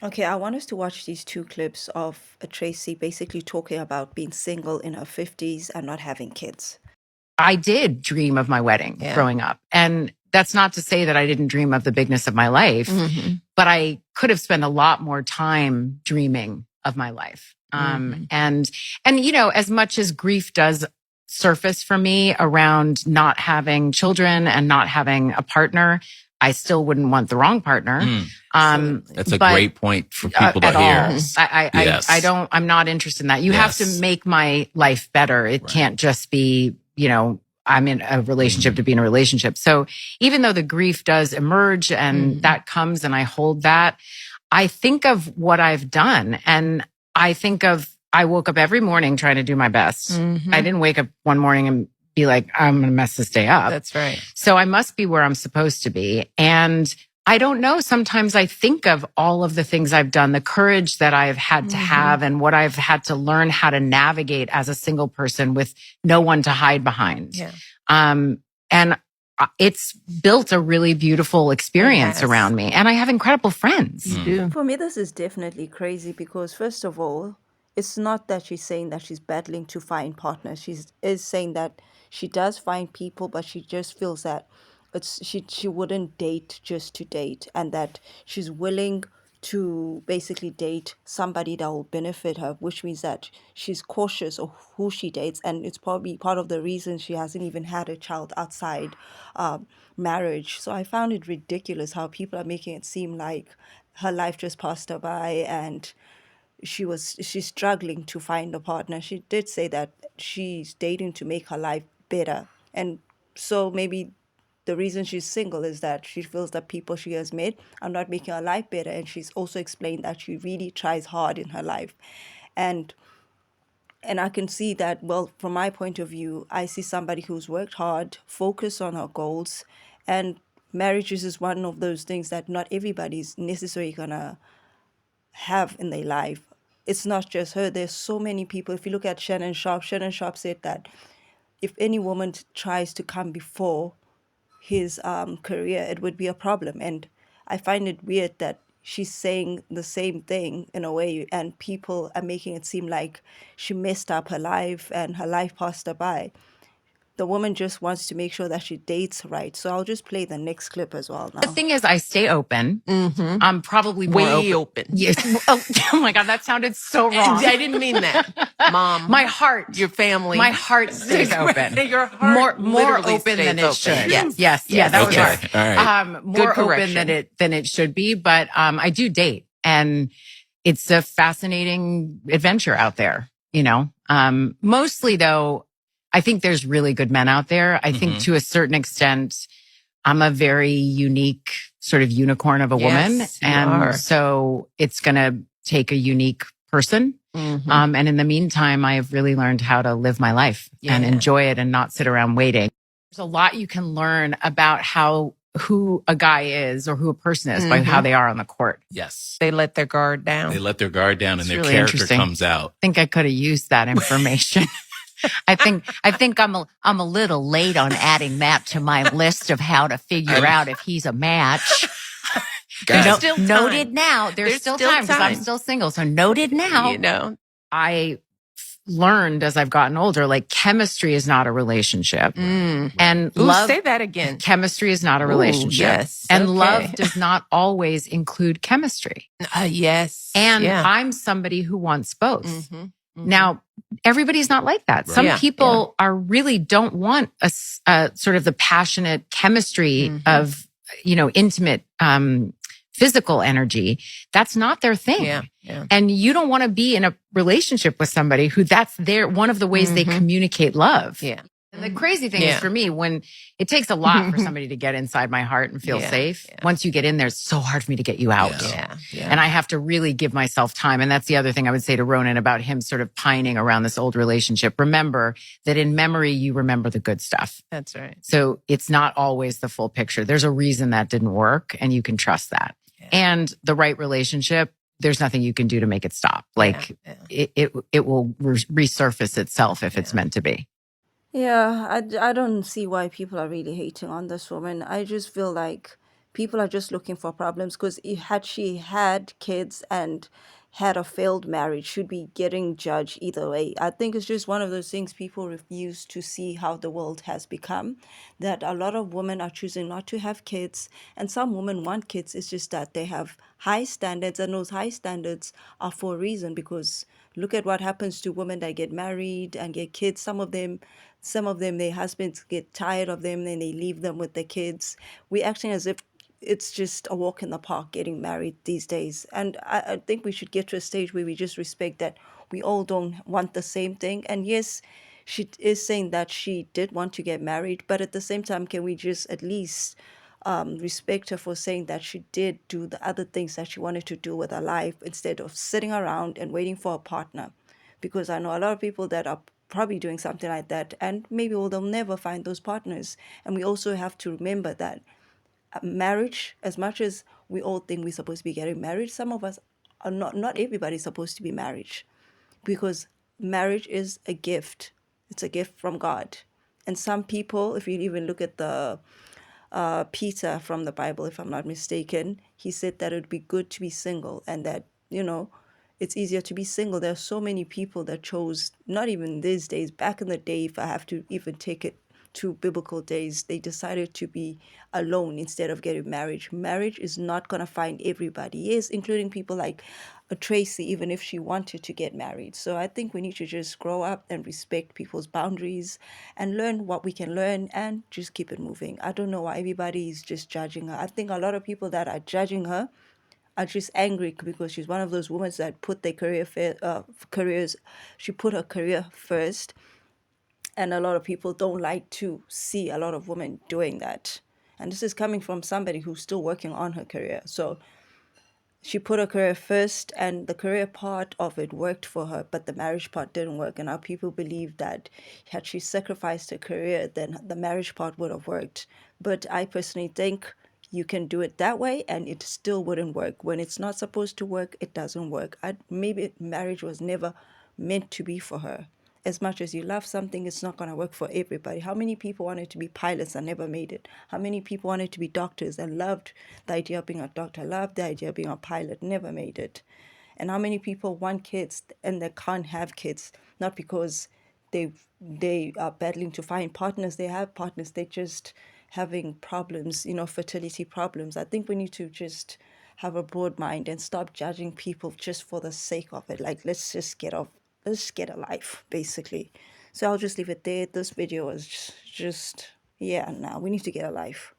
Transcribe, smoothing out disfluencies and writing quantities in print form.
Okay, I want us to watch these two clips of Tracy basically talking about being single in her 50s and not having kids. I did dream of my wedding growing up. And that's not to say that I didn't dream of the bigness of my life, but I could have spent a lot more time dreaming of my life. And as much as grief does surface for me around not having children and not having a partner, I still wouldn't want the wrong partner. That's a great point for people to hear. I'm not interested in that. You have to make my life better. It can't just be, I'm in a relationship to be in a relationship. So even though the grief does emerge and that comes and I hold that, I think of what I've done and I woke up every morning trying to do my best. I didn't wake up one morning and be like, I'm going to mess this day up. That's right. So I must be where I'm supposed to be. And I don't know. Sometimes I think of all of the things I've done, the courage that I've had to have and what I've had to learn how to navigate as a single person with no one to hide behind. Yeah. And it's built a really beautiful experience around me. And I have incredible friends. For me, this is definitely crazy because, first of all, it's not that she's saying that she's battling to find partners. She is saying that she does find people, but she just feels that she wouldn't date just to date, and that she's willing to basically date somebody that will benefit her, which means that she's cautious of who she dates, and it's probably part of the reason she hasn't even had a child outside marriage. So I found it ridiculous how people are making it seem like her life just passed her by and she's struggling to find a partner. She did say that she's dating to make her life better. And so maybe the reason she's single is that she feels that people she has met are not making her life better. And she's also explained that she really tries hard in her life. And I can see that, well, from my point of view, I see somebody who's worked hard, focused on her goals, and marriages is one of those things that not everybody's necessarily gonna have in their life. It's not just her. There's so many people. If you look at Shannon Sharp said that if any woman tries to come before his career, it would be a problem. And I find it weird that she's saying the same thing in a way, and people are making it seem like she messed up her life and her life passed her by. The woman just wants to make sure that she dates right. So I'll just play the next clip as well now. The thing is, I stay open. I'm probably more way open. Yes. Oh my God, that sounded so wrong. I didn't mean that, Mom. My heart, your family, my heart stays open. Your heart more open than it should. Yes. Yeah, that was hard. All right. More open than it should be. But I do date, and it's a fascinating adventure out there. Mostly though, I think there's really good men out there. I think to a certain extent, I'm a very unique sort of unicorn of a woman. And so it's going to take a unique person. And in the meantime, I have really learned how to live my life and enjoy it and not sit around waiting. There's a lot you can learn about who a guy is or who a person is by how they are on the court. Yes. They let their guard down. They let their guard down and their really character comes out. I think I could have used that information. I think I'm a little late on adding that to my list of how to figure out if he's a match. Noted now. There's still time because I'm still single. So noted now. I learned as I've gotten older, like chemistry is not a relationship. And love. Say that again. Chemistry is not a relationship. Yes. And love does not always include chemistry. Yes. And I'm somebody who wants both. Now, everybody's not like that. Some people really don't want a sort of the passionate chemistry of, intimate, physical energy. That's not their thing. Yeah. And you don't want to be in a relationship with somebody who that's one of the ways they communicate love. Yeah. And the crazy thing is for me, when it takes a lot for somebody to get inside my heart and feel safe, once you get in there, it's so hard for me to get you out. Yeah. And I have to really give myself time. And that's the other thing I would say to Ronan about him sort of pining around this old relationship. Remember that in memory, you remember the good stuff. That's right. So it's not always the full picture. There's a reason that didn't work, and you can trust that. Yeah. And the right relationship, there's nothing you can do to make it stop. Like it will resurface itself if it's meant to be. Yeah, I don't see why people are really hating on this woman. I just feel like People are just looking for problems because had she had kids and had a failed marriage, should be getting judged either way. I think it's just one of those things people refuse to see how the world has become, that a lot of women are choosing not to have kids, and some women want kids. It's just that they have high standards, and those high standards are for a reason, because look at what happens to women that get married and get kids. Some of them, their husbands get tired of them and they leave them with the kids. We acting as if it's just a walk in the park getting married these days. And I think we should get to a stage where we just respect that we all don't want the same thing. And yes, she is saying that she did want to get married, but at the same time, can we just at least respect her for saying that she did do the other things that she wanted to do with her life instead of sitting around and waiting for a partner? Because I know a lot of people that are probably doing something like that, and maybe they'll never find those partners. And we also have to remember that marriage, as much as we all think we're supposed to be getting married, some of us are not everybody's supposed to be married, because marriage is a gift. It's a gift from God. And some people, if you even look at the Peter from the Bible, if I'm not mistaken, he said that it would be good to be single, and that, it's easier to be single. There are so many people that chose, not even these days, back in the day, if I have to even take it to biblical days, they decided to be alone instead of getting married. Marriage is not going to find everybody, yes, including people like Tracey, even if she wanted to get married. So I think we need to just grow up and respect people's boundaries and learn what we can learn and just keep it moving. I don't know why everybody is just judging her. I think a lot of people that are judging her are just angry because she's one of those women that put their careers, she put her career first, and a lot of people don't like to see a lot of women doing that. And this is coming from somebody who's still working on her career. So she put her career first, and the career part of it worked for her, but the marriage part didn't work. And now people believe that had she sacrificed her career, then the marriage part would have worked. But I personally think you can do it that way and it still wouldn't work. When it's not supposed to work, it doesn't work. Maybe marriage was never meant to be for her. As much as you love something, it's not going to work for everybody. How many people wanted to be pilots and never made it? How many people wanted to be doctors and loved the idea of being a doctor, loved the idea of being a pilot, never made it? And how many people want kids and they can't have kids, not because they are battling to find partners. They have partners, they just having problems, fertility problems. I think we need to just have a broad mind and stop judging people just for the sake of it. Like, let's get a life, basically. So I'll just leave it there. This video is just yeah, now we need to get a life.